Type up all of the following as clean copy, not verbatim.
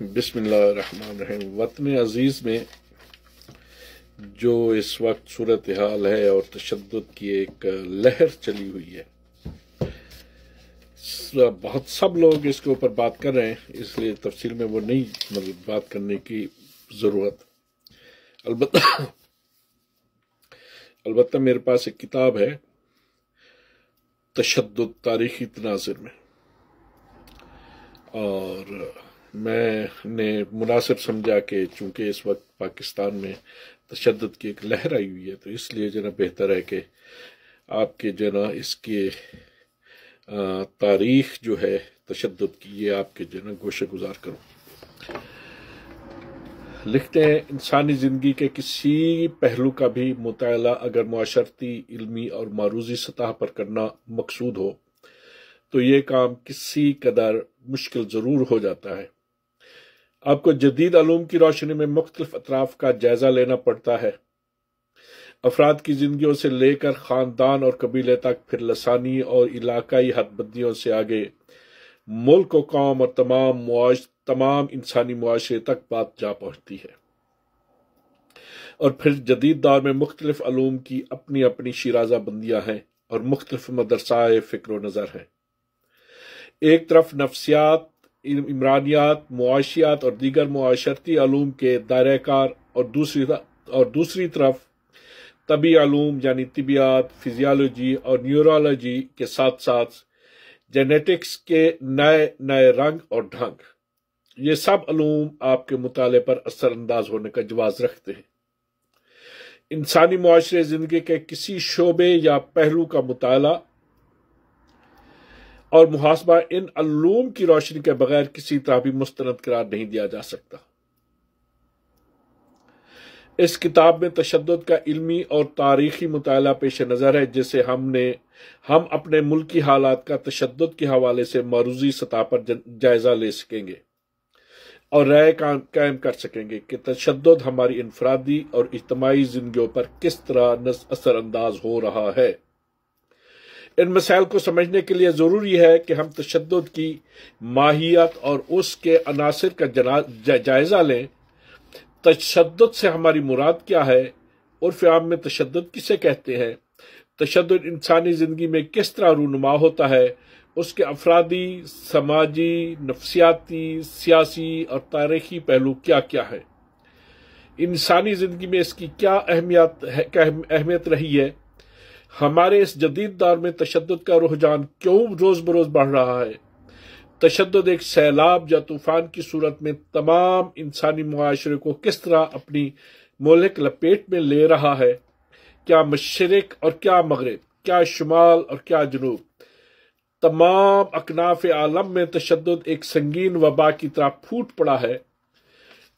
بسم اللہ الرحمن الرحیم۔ وطن عزیز میں جو اس وقت صورتحال ہے اور تشدد کی ایک لہر چلی ہوئی ہے، بہت سب لوگ اس کے اوپر بات کر رہے ہیں، اس لیے تفصیل میں وہ نہیں بات کرنے کی ضرورت۔ البتہ میرے پاس ایک کتاب ہے تشدد تاریخی تناظر میں، اور میں نے مناسب سمجھا کہ چونکہ اس وقت پاکستان میں تشدد کی ایک لہر آئی ہوئی ہے، تو اس لیے بہتر ہے کہ آپ کے اس کے تاریخ جو ہے تشدد کی، یہ آپ کے گوشے گزار کروں۔ لکھتے ہیں، انسانی زندگی کے کسی پہلو کا بھی مطالعہ اگر معاشرتی، علمی اور معروضی سطح پر کرنا مقصود ہو تو یہ کام کسی قدر مشکل ضرور ہو جاتا ہے۔ آپ کو جدید علوم کی روشنی میں مختلف اطراف کا جائزہ لینا پڑتا ہے، افراد کی زندگیوں سے لے کر خاندان اور قبیلے تک، پھر لسانی اور علاقائی حد بندیوں سے آگے ملک و قوم اور تمام انسانی معاشرے تک بات جا پہنچتی ہے۔ اور پھر جدید دور میں مختلف علوم کی اپنی اپنی شیرازہ بندیاں ہیں اور مختلف مدرسۂ فکر و نظر ہیں۔ ایک طرف نفسیات، عمرانیات، معاشیات اور دیگر معاشرتی علوم کے دائرہ کار، اور دوسری طرف طبی علوم یعنی طبیعیات، فزیالوجی اور نیورولوجی کے ساتھ ساتھ جینیٹکس کے نئے نئے رنگ اور ڈھنگ۔ یہ سب علوم آپ کے مطالعے پر اثر انداز ہونے کا جواز رکھتے ہیں۔ انسانی معاشرے زندگی کے کسی شعبے یا پہلو کا مطالعہ اور محاسبہ ان علوم کی روشنی کے بغیر کسی طرح بھی مستند قرار نہیں دیا جا سکتا۔ اس کتاب میں تشدد کا علمی اور تاریخی مطالعہ پیش نظر ہے، جسے ہم اپنے ملکی حالات کا تشدد کے حوالے سے معروضی سطح پر جائزہ لے سکیں گے اور رائے قائم کر سکیں گے کہ تشدد ہماری انفرادی اور اجتماعی زندگیوں پر کس طرح اثر انداز ہو رہا ہے۔ ان مسائل کو سمجھنے کے لیے ضروری ہے کہ ہم تشدد کی ماہیت اور اس کے عناصر کا جائزہ لیں۔ تشدد سے ہماری مراد کیا ہے؟ عرف عام میں تشدد کسے کہتے ہیں؟ تشدد انسانی زندگی میں کس طرح رونما ہوتا ہے؟ اس کے افرادی، سماجی، نفسیاتی، سیاسی اور تاریخی پہلو کیا کیا ہے؟ انسانی زندگی میں اس کی کیا اہمیت رہی ہے؟ ہمارے اس جدید دور میں تشدد کا رجحان کیوں روز بروز بڑھ رہا ہے؟ تشدد ایک سیلاب یا طوفان کی صورت میں تمام انسانی معاشرے کو کس طرح اپنی مہلک لپیٹ میں لے رہا ہے؟ کیا مشرق اور کیا مغرب، کیا شمال اور کیا جنوب، تمام اکناف عالم میں تشدد ایک سنگین وبا کی طرح پھوٹ پڑا ہے۔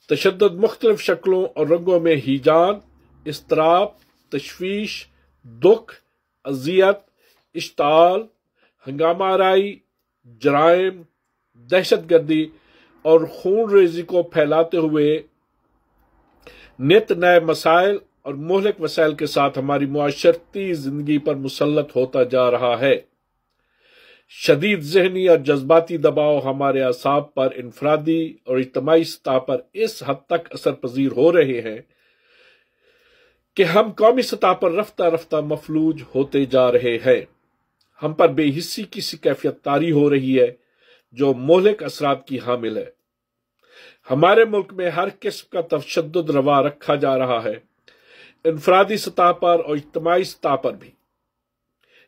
تشدد مختلف شکلوں اور رنگوں میں ہیجان، اضطراب، تشویش، دکھ، اذیت، اشتعال، ہنگامہ آرائی، جرائم، دہشت گردی اور خون ریزی کو پھیلاتے ہوئے نت نئے مسائل اور مہلک وسائل کے ساتھ ہماری معاشرتی زندگی پر مسلط ہوتا جا رہا ہے۔ شدید ذہنی اور جذباتی دباؤ ہمارے اعصاب پر انفرادی اور اجتماعی سطح پر اس حد تک اثر پذیر ہو رہے ہیں کہ ہم قومی سطح پر رفتہ رفتہ مفلوج ہوتے جا رہے ہیں۔ ہم پر بے حسی کی سی کیفیت طاری ہو رہی ہے جو مہلک اثرات کی حامل ہے۔ ہمارے ملک میں ہر قسم کا تشدد روا رکھا جا رہا ہے، انفرادی سطح پر اور اجتماعی سطح پر بھی،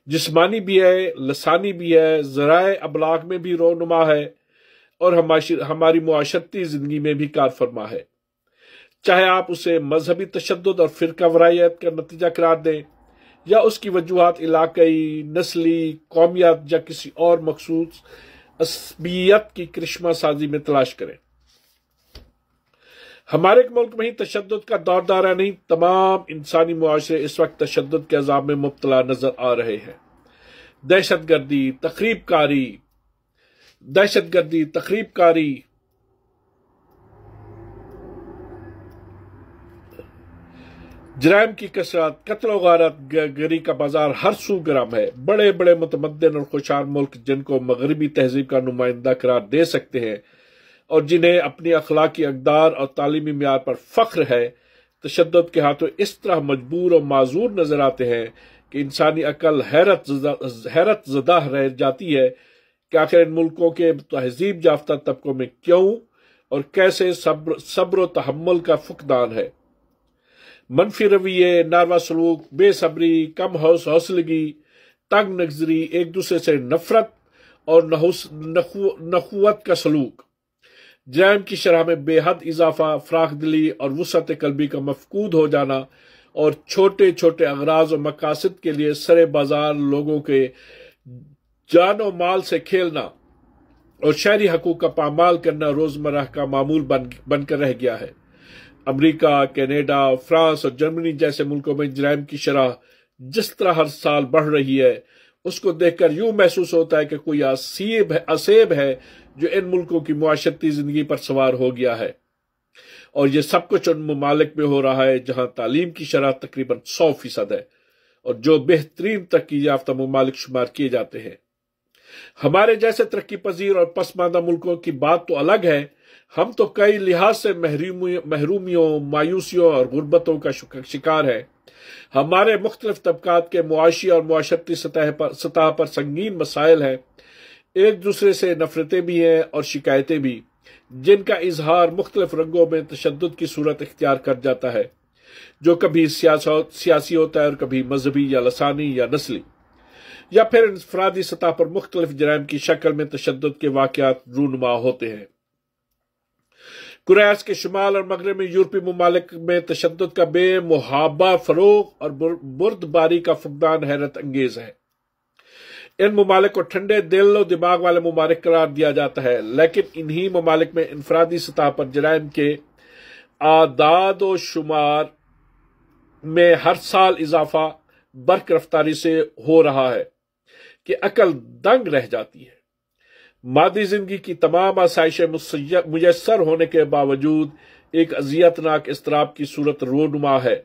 جسمانی بھی ہے، لسانی بھی ہے، ذرائع ابلاغ میں بھی رونما ہے اور ہماری معاشرتی زندگی میں بھی کار فرما ہے۔ چاہے آپ اسے مذہبی تشدد اور فرقہ وارائیت کا نتیجہ قرار دیں یا اس کی وجوہات علاقائی، نسلی، قومیت یا کسی اور مخصوص عصبیت کی کرشمہ سازی میں تلاش کریں۔ ہمارے ملک میں ہی تشدد کا دور دارہ نہیں، تمام انسانی معاشرے اس وقت تشدد کے عذاب میں مبتلا نظر آ رہے ہیں۔ دہشت گردی، تخریب کاری، جرائم کی کثرت، قتل و غارت گری کا بازار ہر سو گرم ہے۔ بڑے بڑے متمدن اور خوشحال ملک جن کو مغربی تہذیب کا نمائندہ قرار دے سکتے ہیں، اور جنہیں اپنی اخلاقی اقدار اور تعلیمی معیار پر فخر ہے، تشدد کے ہاتھوں اس طرح مجبور اور معذور نظر آتے ہیں کہ انسانی عقل حیرت زدہ رہ جاتی ہے کہ آخر ان ملکوں کے تہذیب یافتہ طبقوں میں کیوں اور کیسے صبر و تحمل کا فقدان ہے۔ منفی رویے، ناروا سلوک، بے صبری، کم حوصلگی، تنگ نظری، ایک دوسرے سے نفرت اور نخوت کا سلوک، جرائم کی شرح میں بے حد اضافہ، فراخ دلی اور وسعت قلبی کا مفقود ہو جانا، اور چھوٹے چھوٹے اغراض و مقاصد کے لیے سرے بازار لوگوں کے جان و مال سے کھیلنا اور شہری حقوق کا پامال کرنا روزمرہ کا معمول بن کر رہ گیا ہے۔ امریکہ، کینیڈا، فرانس اور جرمنی جیسے ملکوں میں جرائم کی شرح جس طرح ہر سال بڑھ رہی ہے، اس کو دیکھ کر یوں محسوس ہوتا ہے کہ کوئی اسیب ہے جو ان ملکوں کی معاشرتی زندگی پر سوار ہو گیا ہے، اور یہ سب کچھ ان ممالک میں ہو رہا ہے جہاں تعلیم کی شرح تقریباً 100% ہے اور جو بہترین ترقی یافتہ ممالک شمار کیے جاتے ہیں۔ ہمارے جیسے ترقی پذیر اور پسماندہ ملکوں کی بات تو الگ ہے، ہم تو کئی لحاظ سے محرومیوں، مایوسیوں اور غربتوں کا شکار ہیں۔ ہمارے مختلف طبقات کے معاشی اور معاشرتی سطح پر سنگین مسائل ہیں، ایک دوسرے سے نفرتیں بھی ہیں اور شکایتیں بھی، جن کا اظہار مختلف رنگوں میں تشدد کی صورت اختیار کر جاتا ہے، جو کبھی سیاسی ہوتا ہے اور کبھی مذہبی یا لسانی یا نسلی، یا پھر انفرادی سطح پر مختلف جرائم کی شکل میں تشدد کے واقعات رونما ہوتے ہیں۔ کرۂ ارض کے شمال اور مغرب میں یورپی ممالک میں تشدد کا بے محابہ فروغ اور بردباری کا فقدان حیرت انگیز ہے۔ ان ممالک کو ٹھنڈے دل و دماغ والے ممالک قرار دیا جاتا ہے، لیکن انہی ممالک میں انفرادی سطح پر جرائم کے اعداد و شمار میں ہر سال اضافہ برق رفتاری سے ہو رہا ہے کہ عقل دنگ رہ جاتی ہے۔ مادی زندگی کی تمام آسائشیں میسر ہونے کے باوجود ایک اذیتناک اضطراب کی صورت رونما ہے۔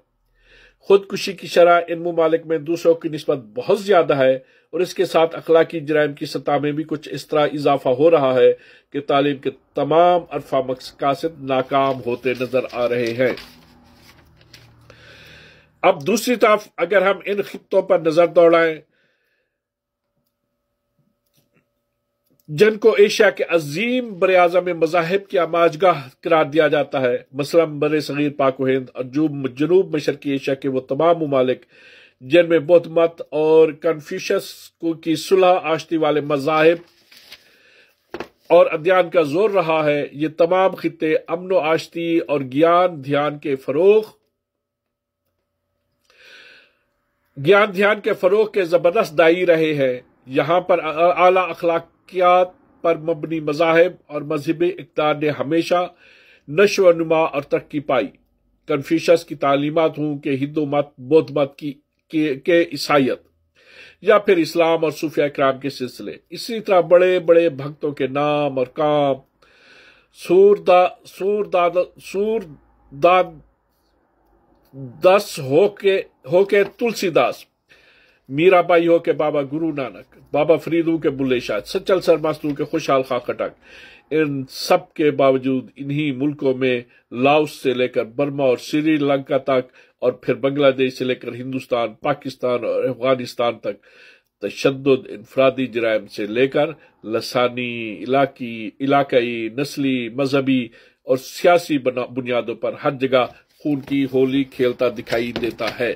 خودکشی کی شرح ان ممالک میں دوسروں کی نسبت بہت زیادہ ہے، اور اس کے ساتھ اخلاقی جرائم کی سطح میں بھی کچھ اس طرح اضافہ ہو رہا ہے کہ تعلیم کے تمام ارفع مقاصد ناکام ہوتے نظر آ رہے ہیں۔ اب دوسری طرف اگر ہم ان خطوں پر نظر دوڑائیں جن کو ایشیا کے عظیم براعظم مذاہب کی آماجگاہ قرار دیا جاتا ہے، مثلاً بر صغیر پاک و ہند اور جنوب مشرقی ایشیا کے وہ تمام ممالک جن میں بدھ مت اور کنفیوشس کی صلح آشتی والے مذاہب اور ادیان کا زور رہا ہے، یہ تمام خطے امن و آشتی اور گیان دھیان کے فروغ کے زبردست دائی رہے ہیں۔ یہاں پر اعلیٰ اخلاقیات پر مبنی مذاہب اور مذہبی اقدار نے ہمیشہ نشو و نما اور ترقی پائی، کنفیوشس کی تعلیمات ہوں کہ ہندو مت، بدھ مت کے عیسائیت، یا پھر اسلام اور صوفیاء کرام کے سلسلے۔ اسی طرح بڑے بڑے بھکتوں کے نام اور کام، دس ہو کے تلسی داس، میرا بائی ہو کے بابا گرو نانک، بابا فرید ہو کے بلے شاہ، سچل سرمستو کے خوشحال خاں خٹک، ان سب کے باوجود انہی ملکوں میں لاؤس سے لے کر برما اور سری لنکا تک، اور پھر بنگلہ دیش سے لے کر ہندوستان، پاکستان اور افغانستان تک، تشدد انفرادی جرائم سے لے کر لسانی، علاقائی، نسلی، مذہبی اور سیاسی بنیادوں پر ہر جگہ خون کی ہولی کھیلتا دکھائی دیتا ہے۔